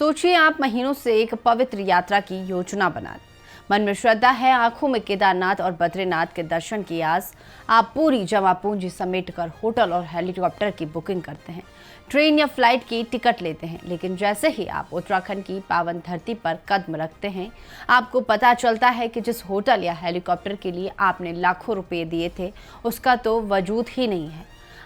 सोचिए आप महीनों से एक पवित्र यात्रा की योजना बना, मन में श्रद्धा है, आंखों में केदारनाथ और बद्रीनाथ के दर्शन की आस। आप पूरी जमा पूंजी समेटकर होटल और हेलीकॉप्टर की बुकिंग करते हैं, ट्रेन या फ्लाइट की टिकट लेते हैं। लेकिन जैसे ही आप उत्तराखंड की पावन धरती पर कदम रखते हैं, आपको पता चलता है कि जिस होटल या हेलीकॉप्टर के लिए आपने लाखों रुपए दिए थे, उसका तो वजूद ही नहीं है।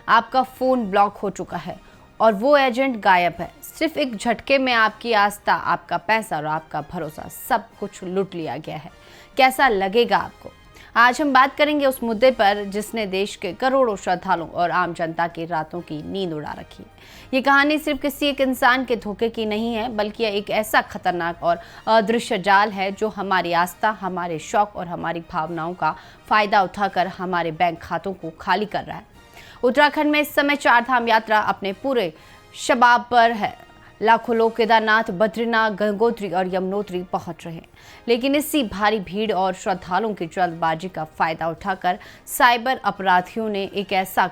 आपका फोन ब्लॉक हो चुका है और वो एजेंट गायब है। सिर्फ एक झटके में आपकी आस्था, आपका पैसा और आपका भरोसा सब कुछ लूट लिया गया है। कैसा लगेगा आपको? आज हम बात करेंगे उस मुद्दे पर जिसने देश के करोड़ों श्रद्धालुओं और आम जनता की रातों की नींद उड़ा रखी है। ये कहानी सिर्फ किसी एक इंसान के धोखे की नहीं है, बल्कि एक ऐसा खतरनाक और अदृश्य जाल है जो हमारी आस्था, हमारे शौक और हमारी भावनाओं का फायदा उठाकर हमारे बैंक खातों को खाली कर रहा है। उत्तराखंड में इस समय चारधाम यात्रा अपने पूरे शबाब पर है। लाखों लोग केदारनाथ, बद्रीनाथ, गंगोत्री और यमुनोत्री पहुंच रहे हैं। लेकिन इसी भारी भीड़ और श्रद्धालुओं की जल्दबाजी का फायदा उठाकर साइबर अपराधियों ने एक ऐसा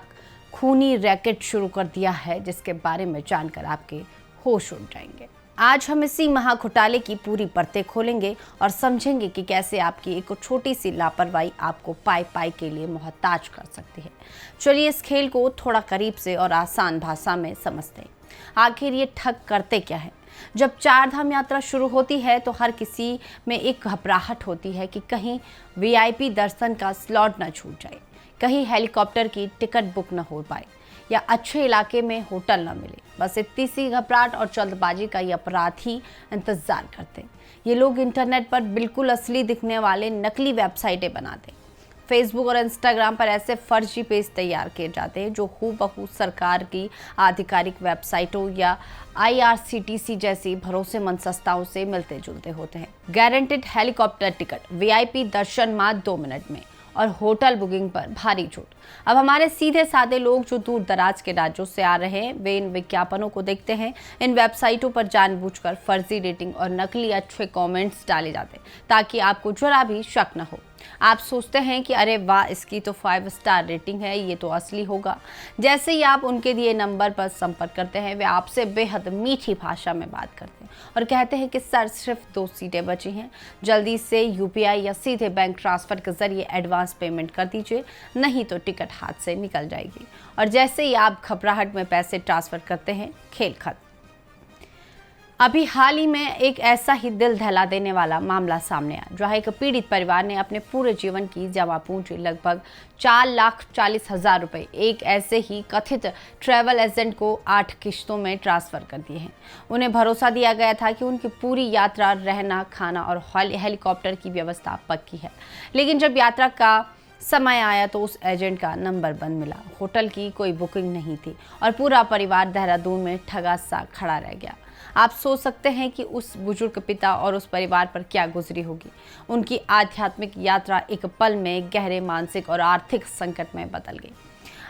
खूनी रैकेट शुरू कर दिया है जिसके बारे में जानकर आपके होश उड़ जाएंगे। आज हम इसी महाघोटाले की पूरी परतें खोलेंगे और समझेंगे कि कैसे आपकी एक छोटी सी लापरवाही आपको पाई के लिए मोहताज कर सकती है। चलिए इस खेल को थोड़ा करीब से और आसान भाषा में समझते हैं। आखिर ये ठग करते क्या है? जब चारधाम यात्रा शुरू होती है तो हर किसी में एक घबराहट होती है कि कहीं वीआईपी दर्शन का स्लॉट न छूट जाए, कहीं हेलीकॉप्टर की टिकट बुक न हो पाए या अच्छे इलाके में होटल न मिले। बस इतनी सी घबराहट और जल्दबाजी का ये अपराधी इंतजार करते हैं। ये लोग इंटरनेट पर बिल्कुल असली दिखने वाले नकली वेबसाइटें बनाते हैं। फेसबुक और इंस्टाग्राम पर ऐसे फर्जी पेज तैयार किए जाते हैं जो हूबहू सरकार की आधिकारिक वेबसाइटों या IRCTC जैसी भरोसेमंद संस्थाओं से मिलते जुलते होते हैं। गारंटेड हेलीकॉप्टर टिकट, VIP दर्शन मात्र 2 मिनट में और होटल बुकिंग पर भारी छूट। अब हमारे सीधे साधे लोग जो दूर दराज के राज्यों से आ रहे हैं, वे इन विज्ञापनों को देखते हैं। इन वेबसाइटों पर जानबूझकर फर्जी रेटिंग और नकली अच्छे कमेंट्स डाले जाते हैं ताकि आपको जरा भी शक न हो। आप सोचते हैं कि अरे वाह, इसकी तो 5 स्टार रेटिंग है, ये तो असली होगा। जैसे ही आप उनके दिए नंबर पर संपर्क करते हैं, वे आपसे बेहद मीठी भाषा में बात करते हैं और कहते हैं कि सर सिर्फ 2 सीटें बची हैं, जल्दी से UPI या सीधे बैंक ट्रांसफर के जरिए एडवांस पेमेंट कर दीजिए, नहीं तो टिकट हाथ से निकल जाएगी। और जैसे ही आप घबराहट में पैसे ट्रांसफर करते हैं, खेल खत्म। अभी हाल ही में एक ऐसा ही दिल दहला देने वाला मामला सामने आया, जहां एक पीड़ित परिवार ने अपने पूरे जीवन की जमा पूंजी लगभग 4,40,000 रुपए एक ऐसे ही कथित ट्रैवल एजेंट को 8 किश्तों में ट्रांसफर कर दिए हैं। उन्हें भरोसा दिया गया था कि उनकी पूरी यात्रा, रहना, खाना और हेलीकॉप्टर की व्यवस्था पक्की है। लेकिन जब यात्रा का समय आया तो उस एजेंट का नंबर बंद मिला, होटल की कोई बुकिंग नहीं थी और पूरा परिवार देहरादून में ठगा सा खड़ा रह गया। आप सोच सकते हैं कि उस बुजुर्ग पिता और उस परिवार पर क्या गुजरी होगी। उनकी आध्यात्मिक यात्रा एक पल में गहरे मानसिक और आर्थिक संकट में बदल गई।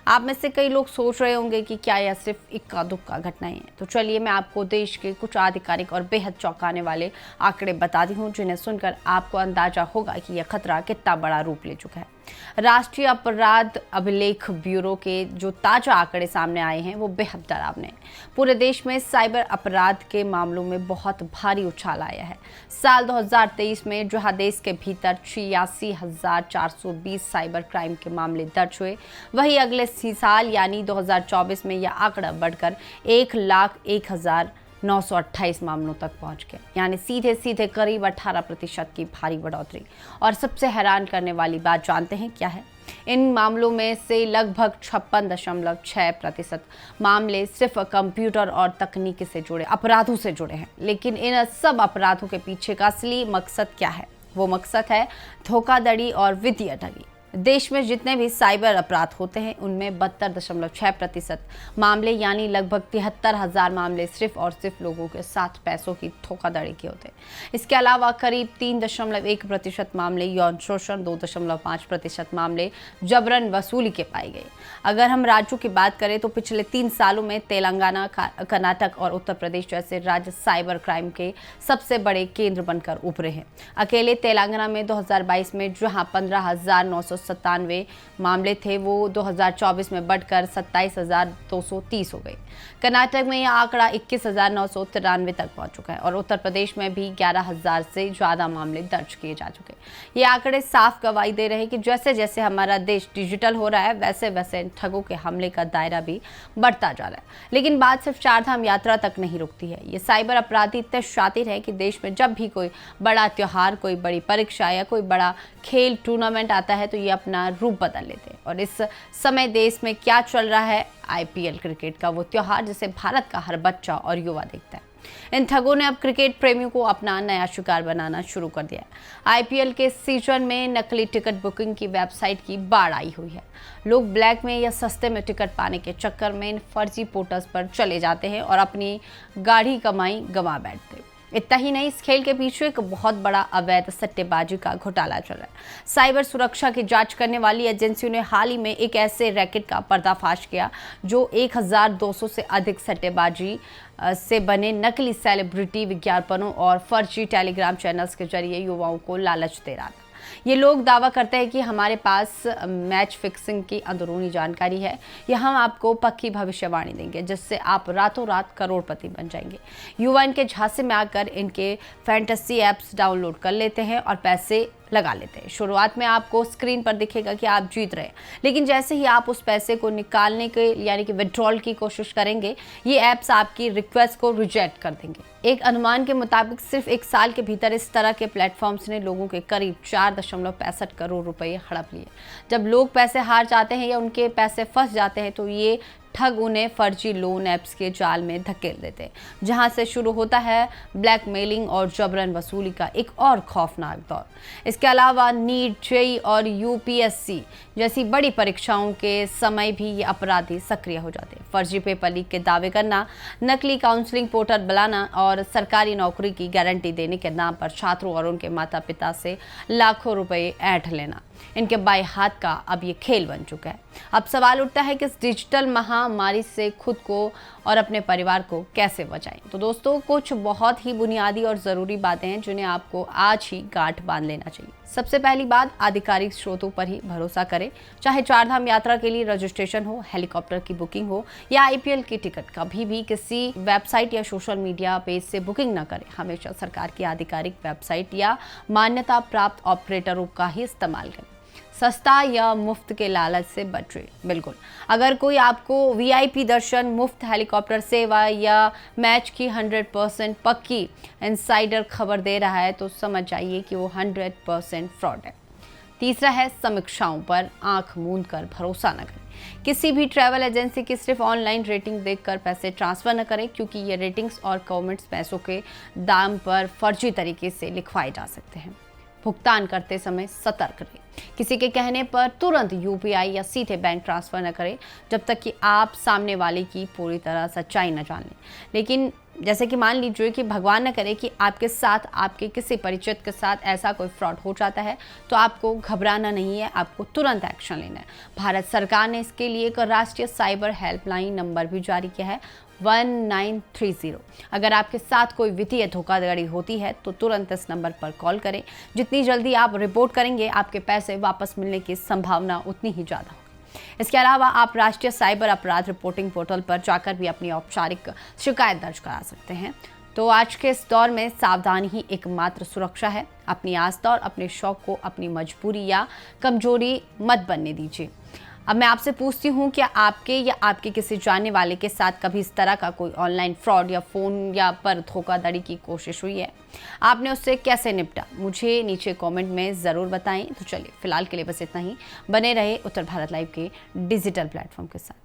आप में से कई लोग सोच रहे होंगे कि क्या यह सिर्फ इक्का दुक्का घटनाएं हैं। तो चलिए मैं आपको देश के कुछ आधिकारिक और बेहद चौंकाने वाले आंकड़े बताती हूँ, जिन्हें सुनकर आपको अंदाजा होगा कि यह खतरा कितना बड़ा रूप ले चुका है। राष्ट्रीय अपराध अभिलेख ब्यूरो के जो ताजा आंकड़े सामने आए हैं वो बेहद डरावने हैं। पूरे देश में साइबर अपराध के मामलों में बहुत भारी उछाल आया है। साल 2023 में जहां देश के भीतर 86,420 साइबर क्राइम के मामले दर्ज हुए, वहीं अगले साल यानी 2024 में यह आंकड़ा बढ़कर 1,01,928 मामलों तक पहुंच गया, यानी सीधे करीब 18% की भारी बढ़ोतरी। और सबसे हैरान करने वाली बात जानते हैं क्या है? इन मामलों में से लगभग 56.6% मामले सिर्फ कंप्यूटर और तकनीकी से जुड़े अपराधों से जुड़े हैं। लेकिन इन सब अपराधों के पीछे का असली मकसद क्या है? वो मकसद है धोखाधड़ी और वित्तीय ठगी। देश में जितने भी साइबर अपराध होते हैं उनमें 72.6% मामले यानी लगभग 73,000 मामले सिर्फ और सिर्फ लोगों के साथ पैसों की धोखाधड़ी के होते हैं। इसके अलावा करीब 3.1% मामले यौन शोषण, 2.5% मामले जबरन वसूली के पाए गए। अगर हम राज्यों की बात करें तो पिछले 3 सालों में तेलंगाना, कर्नाटक और उत्तर प्रदेश जैसे राज्य साइबर क्राइम के सबसे बड़े केंद्र बनकर उभरे हैं। अकेले तेलंगाना में 2022 में जहां 15,900 मामले थे वो 2024 में बढ़कर 27,230 हो गए। कर्नाटक में यह आंकड़ा 21,993 तक पहुंच चुका है और उत्तर प्रदेश में भी 11,000 से ज़्यादा मामले दर्ज किए जा चुके हैं। ये आंकड़े साफ गवाही दे रहे हैं कि जैसे जैसे हमारा देश डिजिटल हो रहा है वैसे वैसे ठगों के हमले का दायरा भी बढ़ता जा रहा है। लेकिन बात सिर्फ चारधाम यात्रा तक नहीं रुकती है। ये साइबर अपराधी इतने शातिर है कि देश में जब भी कोई बड़ा त्योहार, कोई बड़ी परीक्षा या कोई बड़ा खेल टूर्नामेंट आता है तो ये अपना रूप बदल लेते हैं। और इस समय देश में क्या चल रहा है, IPL क्रिकेट का वो त्योहार जिसे भारत का हर बच्चा और युवा देखता है। इन ठगों ने अब क्रिकेट प्रेमियों को अपना नया शिकार बनाना शुरू कर दिया है। IPL के सीजन में नकली टिकट बुकिंग की वेबसाइट की बाढ़ आई हुई है। लोग ब्लैक में या सस्ते में टिकट पाने के चक्कर में इन फर्जी पोर्टल्स पर चले जाते हैं और अपनी गाढ़ी कमाई गंवा बैठते हैं। इतना ही नहीं, इस खेल के पीछे एक बहुत बड़ा अवैध सट्टेबाजी का घोटाला चल रहा है। साइबर सुरक्षा की जांच करने वाली एजेंसियों ने हाल ही में एक ऐसे रैकेट का पर्दाफाश किया जो 1,200 से अधिक सट्टेबाजी से बने नकली सेलिब्रिटी विज्ञापनों और फर्जी टेलीग्राम चैनल्स के जरिए युवाओं को लालच दे रहा था। ये लोग दावा करते हैं कि हमारे पास मैच फिक्सिंग की अंदरूनी जानकारी है या हम आपको पक्की भविष्यवाणी देंगे जिससे आप रातों रात करोड़पति बन जाएंगे। युवा इनके झांसे में आकर इनके फैंटेसी ऐप्स डाउनलोड कर लेते हैं और पैसे लगा लेते हैं। शुरुआत में आपको स्क्रीन पर दिखेगा कि आप जीत रहे हैं, लेकिन जैसे ही आप उस पैसे को निकालने के यानी कि विड्रॉल की कोशिश करेंगे, ये ऐप्स आपकी रिक्वेस्ट को रिजेक्ट कर देंगे। एक अनुमान के मुताबिक सिर्फ 1 साल के भीतर इस तरह के प्लेटफॉर्म्स ने लोगों के करीब 4.65 करोड़ रुपए हड़प लिए। जब लोग पैसे हार जाते हैं या उनके पैसे फंस जाते हैं तो ये ठग उन्हें फर्जी लोन ऐप्स के जाल में धकेल देते हैं, जहां से शुरू होता है ब्लैकमेलिंग और जबरन वसूली का एक और खौफनाक दौर। इसके अलावा नीट, JEE और UPSC जैसी बड़ी परीक्षाओं के समय भी ये अपराधी सक्रिय हो जाते हैं। फर्जी पेपर लीक के दावे करना, नकली काउंसलिंग पोर्टल बनाना और सरकारी नौकरी की गारंटी देने के नाम पर छात्रों और उनके माता पिता से लाखों रुपए ऐंठ लेना, इनके बाएं हाथ का अब ये खेल बन चुका है। अब सवाल उठता है कि इस डिजिटल महामारी से खुद को और अपने परिवार को कैसे बचाएं। तो दोस्तों, कुछ बहुत ही बुनियादी और ज़रूरी बातें हैं जिन्हें आपको आज ही गांठ बांध लेना चाहिए। सबसे पहली बात, आधिकारिक स्रोतों पर ही भरोसा करें। चाहे चारधाम यात्रा के लिए रजिस्ट्रेशन हो, हेलीकॉप्टर की बुकिंग हो या IPL की टिकट, कभी भी किसी वेबसाइट या सोशल मीडिया पेज से बुकिंग न करें। हमेशा सरकार की आधिकारिक वेबसाइट या मान्यता प्राप्त ऑपरेटरों का ही इस्तेमाल करें। सस्ता या मुफ्त के लालच से बचें। बिल्कुल, अगर कोई आपको VIP दर्शन, मुफ्त हेलीकॉप्टर सेवा या मैच की 100% पक्की इनसाइडर खबर दे रहा है तो समझ जाइए कि वो 100% फ्रॉड है। तीसरा है, समीक्षाओं पर आंख मूंद कर भरोसा न करें। किसी भी ट्रैवल एजेंसी की सिर्फ ऑनलाइन रेटिंग देखकर पैसे ट्रांसफर न करें, क्योंकि ये रेटिंग्स और कमेंट्स पैसों के दाम पर फर्जी तरीके से लिखवाए जा सकते हैं। भुगतान करते समय सतर्क रहें। किसी के कहने पर तुरंत UPI या सीधे बैंक ट्रांसफर न करें जब तक कि आप सामने वाले की पूरी तरह सच्चाई न जान लें। लेकिन जैसे कि मान लीजिए कि भगवान न करे कि आपके साथ, आपके किसी परिचित के साथ ऐसा कोई फ्रॉड हो जाता है तो आपको घबराना नहीं है, आपको तुरंत एक्शन लेना है। भारत सरकार ने इसके लिए एक राष्ट्रीय साइबर हेल्पलाइन नंबर भी जारी किया है, 1930। अगर आपके साथ कोई वित्तीय धोखाधड़ी होती है तो तुरंत इस नंबर पर कॉल करें। जितनी जल्दी आप रिपोर्ट करेंगे, आपके पैसे वापस मिलने की संभावना उतनी ही ज़्यादा होगी। इसके अलावा आप राष्ट्रीय साइबर अपराध रिपोर्टिंग पोर्टल पर जाकर भी अपनी औपचारिक शिकायत दर्ज करा सकते हैं। तो आज के इस दौर में सावधानी ही एकमात्र सुरक्षा है। अपनी आस्था और अपने शौक को अपनी मजबूरी या कमजोरी मत बनने दीजिए। अब मैं आपसे पूछती हूँ, क्या आपके या आपके किसी जानने वाले के साथ कभी इस तरह का कोई ऑनलाइन फ्रॉड या फ़ोन या पर धोखाधड़ी की कोशिश हुई है? आपने उससे कैसे निपटा? मुझे नीचे कमेंट में ज़रूर बताएं। तो चलिए, फिलहाल के लिए बस इतना ही। बने रहे उत्तर भारत लाइव के डिजिटल प्लेटफॉर्म के साथ।